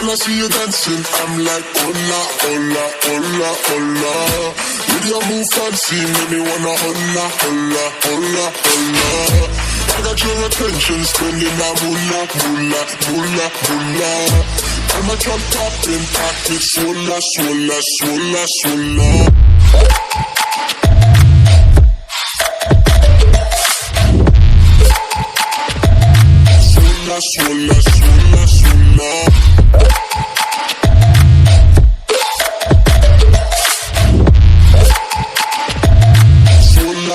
When I see you dancing, I'm like, hola, hola, hola, hola. With your move fancy, make me wanna hola, hola, hola, hola. I got your attention, spending that moolah, moolah, moolah, moolah. I'm a drop popping, pocket, swola, swola, swola, swola. Swola, swola, swola, swola.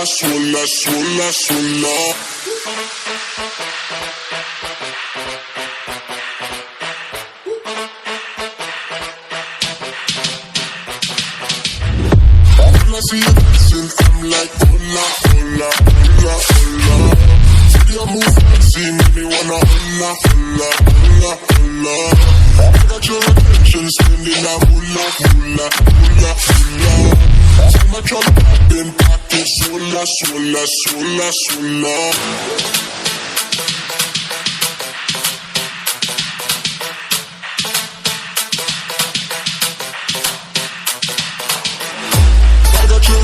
Swola, swola, swola. When I see you dancing, I'm like, hola, hola, hola, hola. See your move fancy, make me wanna hola, hola, hola, hola. I got your attention, spending that moolah, moolah, moolah, moolah. See my drum popping, pocket, swola, swola, swola, swola.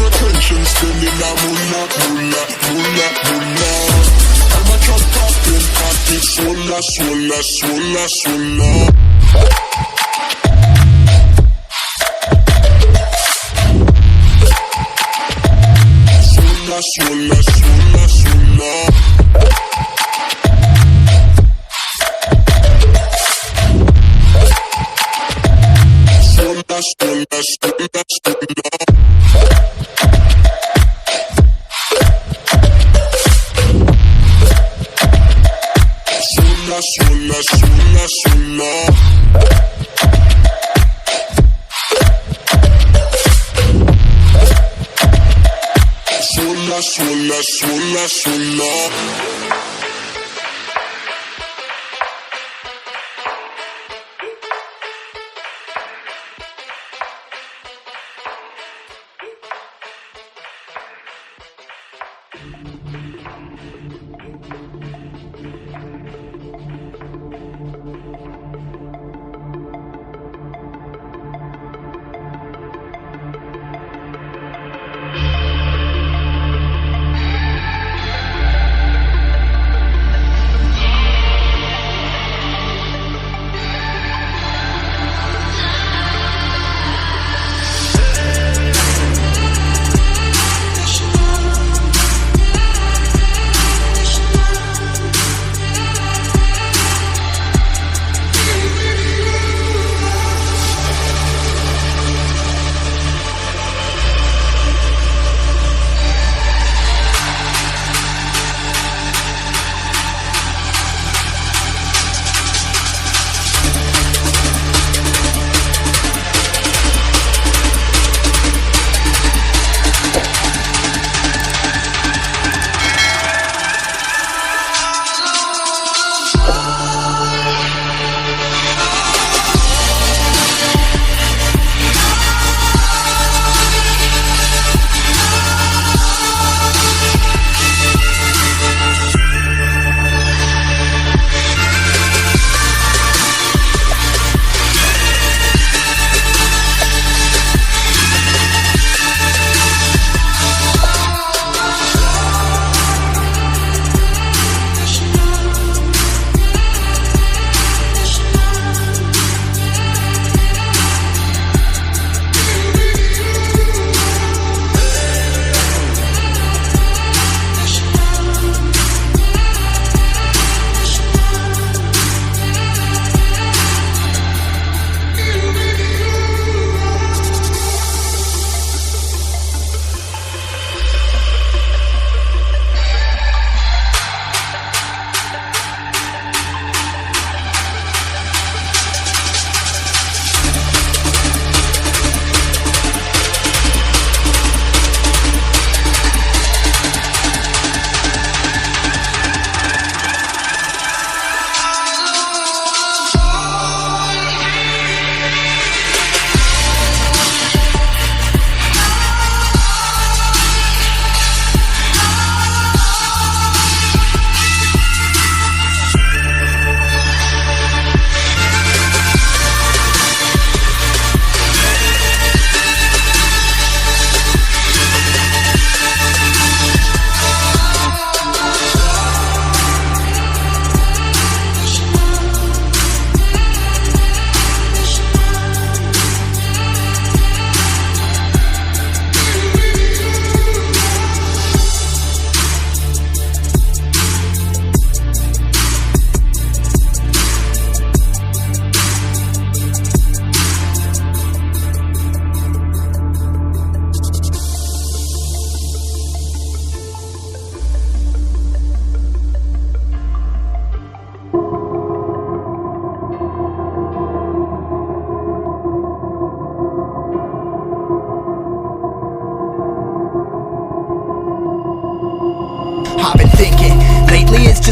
Attention, spending that moolah, moolah, moolah, moolah. I'm a drum popping, pocket, swola, swola, swola, swola. Swola, swola, swola, swola. Swola, swola, swola, swola. Swola, swola, swola. Swola, swola, swola, swola.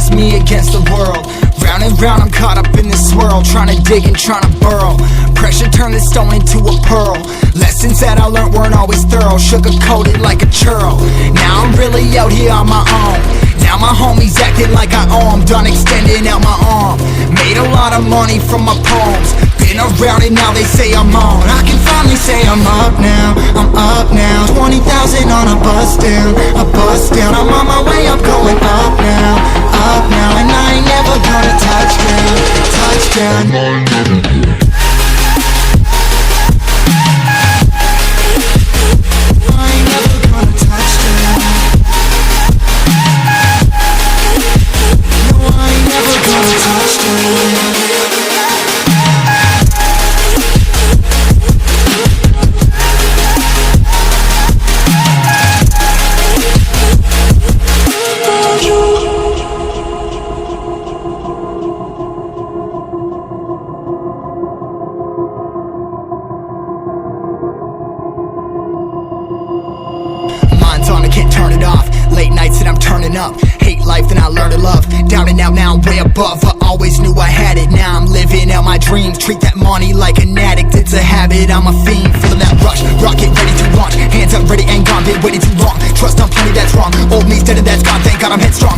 just me against the world. Round and round I'm caught up in this swirl, trying to dig and trying to burrow. Pressure turned this stone into a pearl. Lessons that I learned weren't always thorough, sugar-coated like a churl. Now I'm really out here on my own. Now my homies acting like I owe 'em. Done extending out my arm. Made a lot of money from my poems. Been around and now they say I'm on. I can finally say I'm up now. I'm up now. 20,000 on a bus down. A bus down. I'm on my way up, going up now. Up now. And I ain't never gonna touch down. Touchdown. On, I can't turn it off. Late nights and I'm turning up. Hate life, then I learn to love. Down and out, now I'm way above. I always knew I had it, now I'm living out my dreams. Treat that money like an addict, it's a habit. I'm a fiend, feeling that rush. Rocket ready to launch. Hands up, ready and gone. Been waiting too long. Trust on plenty, that's wrong. Old me's dead and that's gone. Thank God I'm headstrong.